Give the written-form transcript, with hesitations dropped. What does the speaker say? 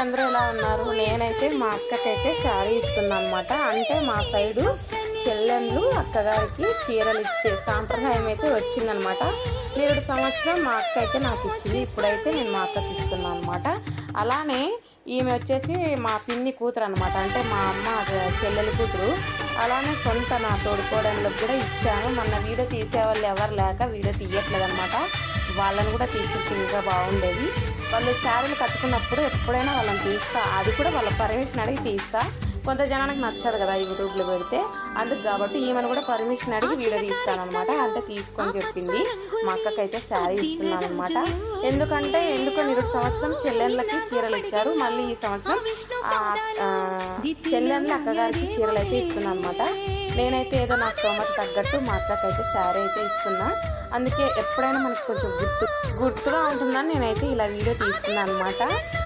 మీరందరూ ఎలా ఉన్నారు? నేనైతే మా అక్కకైతే శారీ ఇస్తున్నాను అనమాట. అంటే మా సైడు చెల్లెళ్ళు అక్కగారికి చీరలు ఇచ్చే సాంప్రదాయం అయితే వచ్చిందనమాట. 7 సంవత్సరం మా అక్క అయితే నాకు ఇచ్చింది. ఇప్పుడైతే నేను మా అక్కకి ఇస్తున్నాను అనమాట. అలానే ఈమె వచ్చేసి మా పిన్ని కూతురు అనమాట. అంటే మా అమ్మ చెల్లెలి కూతురు. అలానే సొంత నా తోడుకోవడానికి కూడా ఇచ్చాను. మొన్న వీడియో తీసేవాళ్ళు ఎవరు లేక వీడియో తీయట్లేదు అనమాట. వాళ్ళని కూడా తీసి ఇంకా బాగుండేది. వాళ్ళు శారీలు కట్టుకున్నప్పుడు ఎప్పుడైనా వాళ్ళని తీస్తా, అది కూడా వాళ్ళ పర్మిషన్ అడిగి తీస్తా. కొంత జనానికి నచ్చదు కదా యూట్యూబ్లో పెడితే, అందుకు కాబట్టి ఈమెను కూడా పర్మిషన్ అడిగి వీడియో తీస్తానమాట. అంటే తీసుకొని చెప్పింది. మా అక్కకైతే శారీ ఇస్తున్నాను అనమాట. ఎందుకో 7 సంవత్సరం చెల్లెళ్ళకి చీరలు ఇచ్చారు. మళ్ళీ ఈ సంవత్సరం చెల్లెళ్ళ అక్కగారికి చీరలు అయితే ఇస్తున్నాను అనమాట. నేనైతే ఏదో నాకు స్తోమత తగ్గట్టు మా అక్కకైతే శారీ అయితే ఇస్తున్నా. అందుకే ఎప్పుడైనా మనకు కొంచెం గుర్తుగా ఉంటుందని నేనైతే ఇలా వీడియో తీస్తున్నాను అనమాట.